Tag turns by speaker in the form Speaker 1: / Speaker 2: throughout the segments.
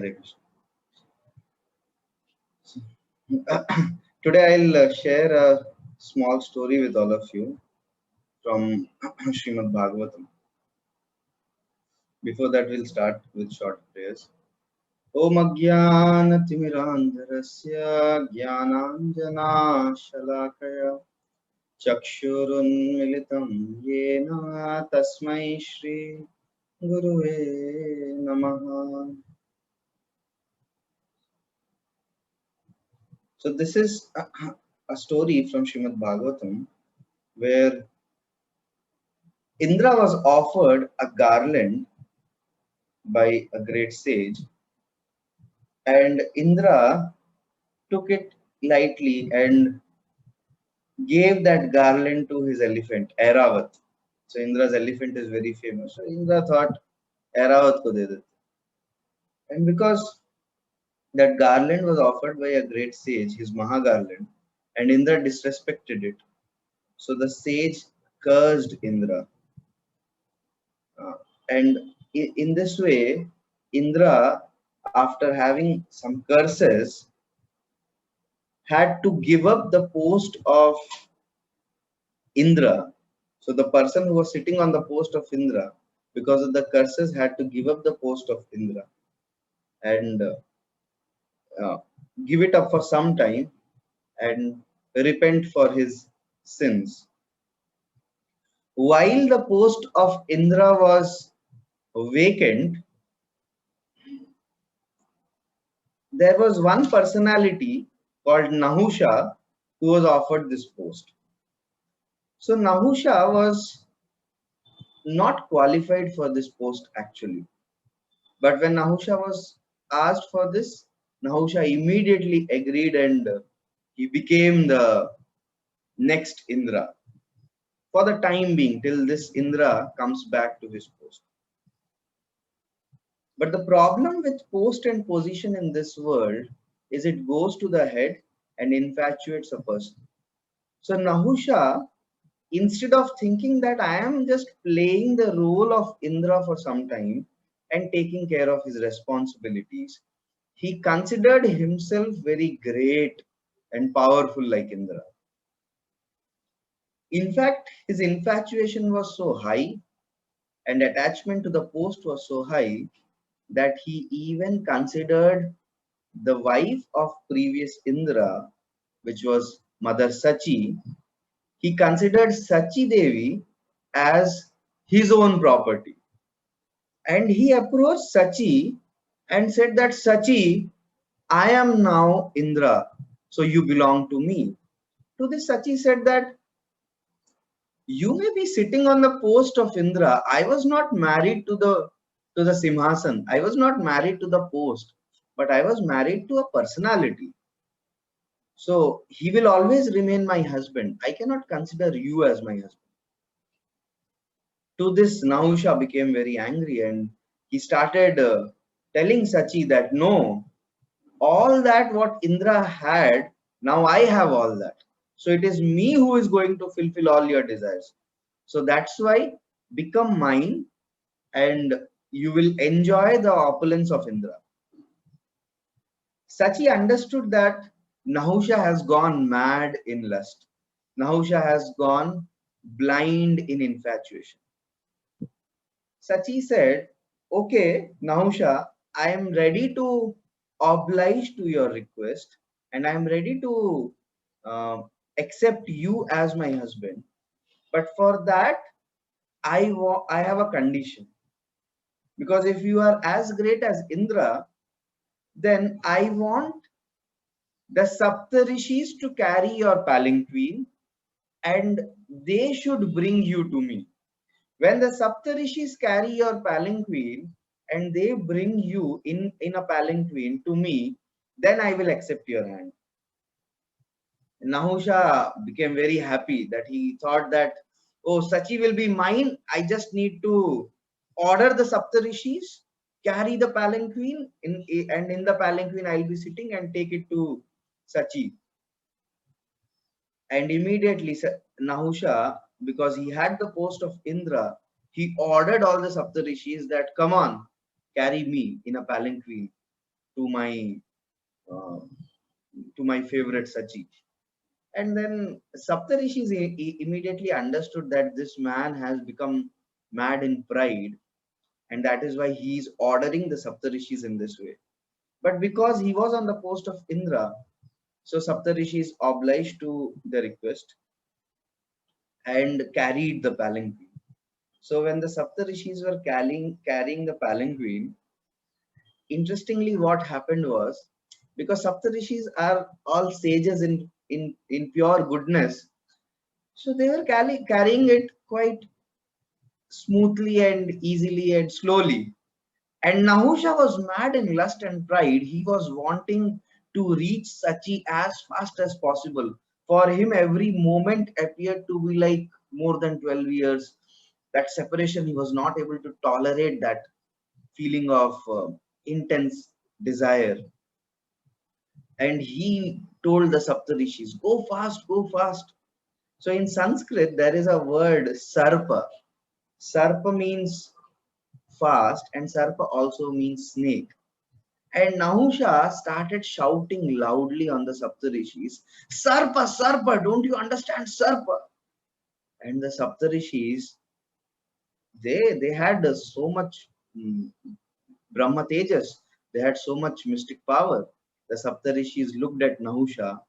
Speaker 1: Hare Krishna. Today I'll share a small story with all of you from Srimad Bhagavatam. Before that, we'll start with short prayers. Om Ajnanatimirandharasya Jnananjana Shalakaya Chakshurunmilitam Yena Tasmai Shri Guruve Namaha. So this is a story from Srimad Bhagavatam where Indra was offered a garland by a great sage, and Indra took it lightly and gave that garland to his elephant, Airavat. So Indra's elephant is very famous. So Indra thought, Airavat ko de dete. And because that garland was offered by a great sage, his Mahagarland, and Indra disrespected it. So the sage cursed Indra. And in this way, Indra, after having some curses, had to give up the post of Indra. So the person who was sitting on the post of Indra, because of the curses, had to give up the post of Indra and uh, give it up for some time and repent for his sins. While the post of Indra was vacant, there was one personality called Nahusha who was offered this post. So Nahusha was not qualified for this post actually. But when Nahusha was asked for this, Nahusha immediately agreed and he became the next Indra for the time being till this Indra comes back to his post. But the problem with post and position in this world is it goes to the head and infatuates a person. So Nahusha, instead of thinking that I am just playing the role of Indra for some time and taking care of his responsibilities, he considered himself very great and powerful like Indra. In fact, his infatuation was so high and attachment to the post was so high that he even considered the wife of previous Indra, which was Mother Sachi, he considered Sachi Devi as his own property. And he approached Sachi and said that Sachi, I am now Indra, so you belong to me. To this, Sachi said that you may be sitting on the post of Indra. I was not married to the Simhasan. I was not married to the post, but I was married to a personality. So he will always remain my husband. I cannot consider you as my husband. To this, Nahusha became very angry and he started telling Sachi that no, all that what Indra had, now I have all that. So it is me who is going to fulfill all your desires. So that's why become mine and you will enjoy the opulence of Indra. Sachi understood that Nahusha has gone mad in lust. Nahusha has gone blind in infatuation. Sachi said, okay, Nahusha, I am ready to oblige to your request and I am ready to uh, accept you as my husband. But for that, I have a condition. Because if you are as great as Indra, then I want the Saptarishis to carry your palanquin and they should bring you to me. When the Saptarishis carry your palanquin and they bring you in a palanquin to me, then I will accept your hand. Nahusha became very happy that he thought that, oh, Sachi will be mine. I just need to order the Saptarishis, carry the palanquin, and in the palanquin I'll be sitting and take it to Sachi. And immediately Nahusha, because he had the post of Indra, he ordered all the Saptarishis that come on, carry me in a palanquin. to my uh, favorite Sachi. And then Saptarishis immediately understood that this man has become mad in pride, and that is why he is ordering the Saptarishis in this way. But because he was on the post of Indra, so Saptarishis obliged to the request and carried the palanquin. So when the Saptarishis were carrying the palanquin, interestingly, what happened was, because Saptarishis are all sages in pure goodness, so they were carrying it quite smoothly and easily and slowly. And Nahusha was mad in lust and pride. He was wanting to reach Sachi as fast as possible. For him, every moment appeared to be like more than 12 years. That separation, he was not able to tolerate that feeling of intense desire. And he told the Saptarishis, go fast, go fast. So in Sanskrit, there is a word sarpa. Sarpa means fast, and sarpa also means snake. And Nahusha started shouting loudly on the Saptarishis, Sarpa, Sarpa, don't you understand Sarpa? And the Saptarishis, they had so much Brahma Tejas, they had so much mystic power. The Saptarishis looked at Nahusha,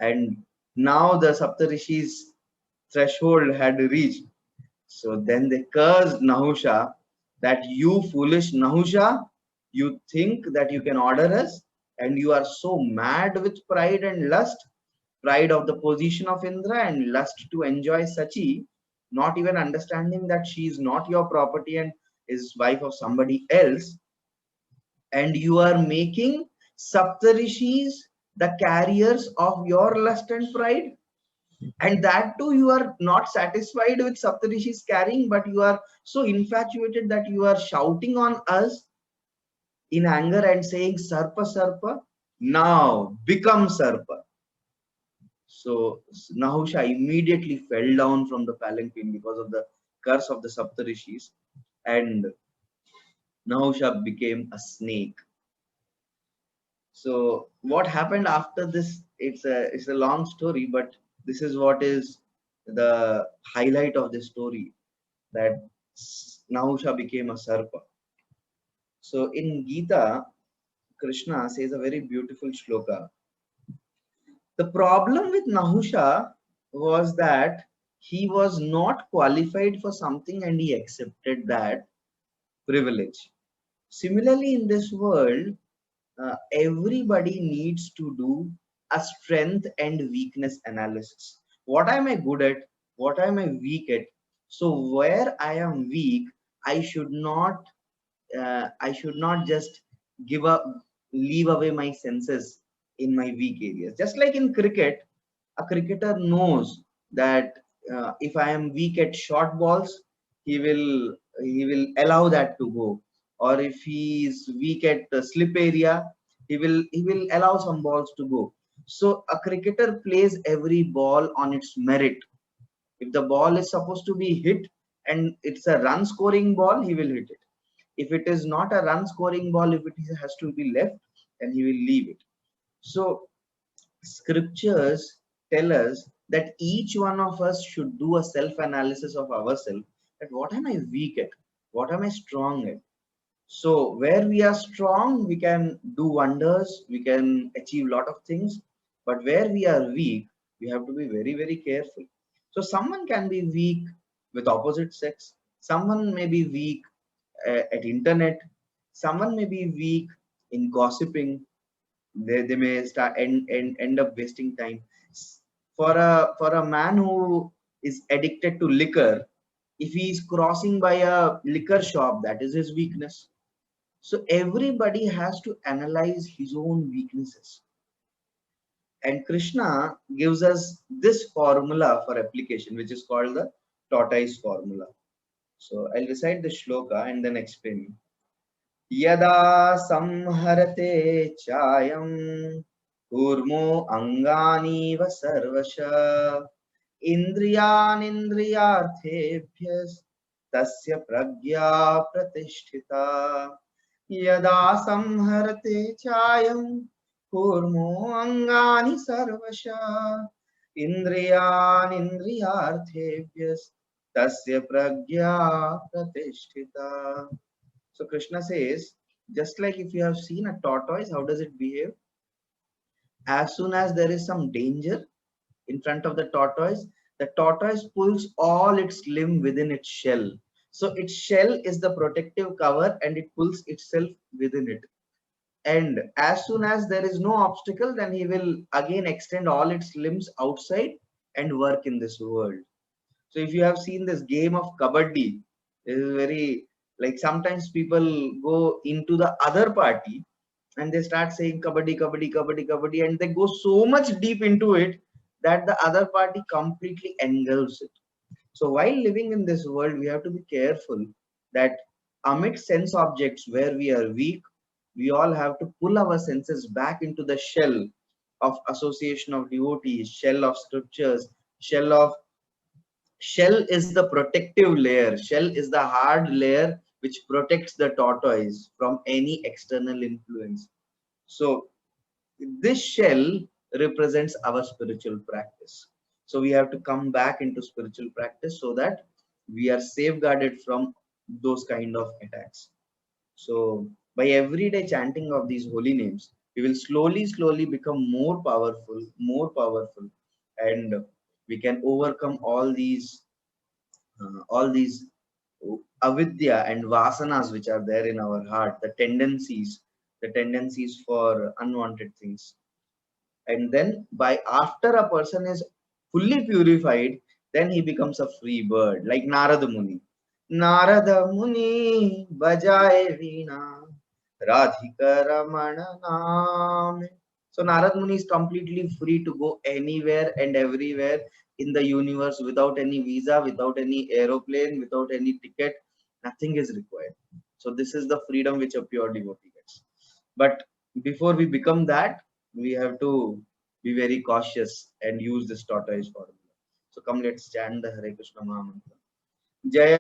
Speaker 1: and now the Saptarishis threshold had reached. So then they cursed Nahusha that you foolish Nahusha, you think that you can order us, and you are so mad with pride and lust, pride of the position of Indra and lust to enjoy Sachi, not even understanding that she is not your property and is wife of somebody else, and you are making Saptarishis the carriers of your lust and pride. And that too, you are not satisfied with Saptarishis carrying, but you are so infatuated that you are shouting on us in anger and saying, Sarpa, Sarpa, now become Sarpa. So Nahusha immediately fell down from the palanquin because of the curse of the Saptarishis, and Nahusha became a snake. So what happened after this? It's a long story, but this is what is the highlight of the story, that Nahusha became a Sarpa. So in Gita, Krishna says a very beautiful shloka. The problem with Nahusha was that he was not qualified for something and he accepted that privilege. Similarly, in this world, everybody needs to do a strength and weakness analysis. What am I good at? What am I weak at? So where I am weak, I should not just give up, leave away my senses in my weak areas. Just like in cricket, a cricketer knows that if I am weak at short balls, he will allow that to go. Or if he is weak at the slip area, he will allow some balls to go. So a cricketer plays every ball on its merit. If the ball is supposed to be hit and it's a run scoring ball, he will hit it. If it is not a run scoring ball, if it has to be left, then he will leave it. So scriptures tell us that each one of us should do a self analysis of ourselves, that what am I weak at, what am I strong at. So where we are strong, we can do wonders, we can achieve a lot of things. But where we are weak, we have to be very, very careful. So someone can be weak with opposite sex, someone may be weak at internet, someone may be weak in gossiping. They may end up wasting time. For a man who is addicted to liquor, if he is crossing by a liquor shop, that is his weakness. So everybody has to analyze his own weaknesses. And Krishna gives us this formula for application, which is called the tortoise formula. So I'll recite the shloka and then explain. Yada samharate chayam kurmo angani va sarvasha indriyanindriyarthebhyas tasya pragya pratisthita यदा संहरते चायं कूर्मो अंगानि सर्वशः इन्द्रियाणीन्द्रियार्थेभ्यस्तस्य प्रज्ञा प्रतिष्ठिता. So Krishna says, just like if you have seen a tortoise, how does it behave? As soon as there is some danger in front of the tortoise pulls all its limb within its shell. So its shell is the protective cover and it pulls itself within it. And as soon as there is no obstacle, then he will again extend all its limbs outside and work in this world. So if you have seen this game of kabaddi, it is very like sometimes people go into the other party and they start saying kabaddi, kabaddi, kabaddi, kabaddi, and they go so much deep into it that the other party completely engulfs it. So while living in this world, we have to be careful that amid sense objects where we are weak, we all have to pull our senses back into the shell of association of devotees, shell of scriptures, shell is the protective layer. Shell is the hard layer which protects the tortoise from any external influence. So this shell represents our spiritual practice. So we have to come back into spiritual practice so that we are safeguarded from those kind of attacks. So by everyday chanting of these holy names, we will slowly become more powerful, and we can overcome all these avidya and vasanas which are there in our heart, the tendencies for unwanted things. And then by after a person is fully purified, then he becomes a free bird, like Narada Muni. Narada Muni bajaye veena Radhika Ramana Naam. So Narad Muni is completely free to go anywhere and everywhere in the universe without any visa, without any aeroplane, without any ticket. Nothing is required. So this is the freedom which a pure devotee gets. But before we become that, we have to be very cautious and use this tortoise formula. So come, let's chant the Hare Krishna Maha Mantra. Jaya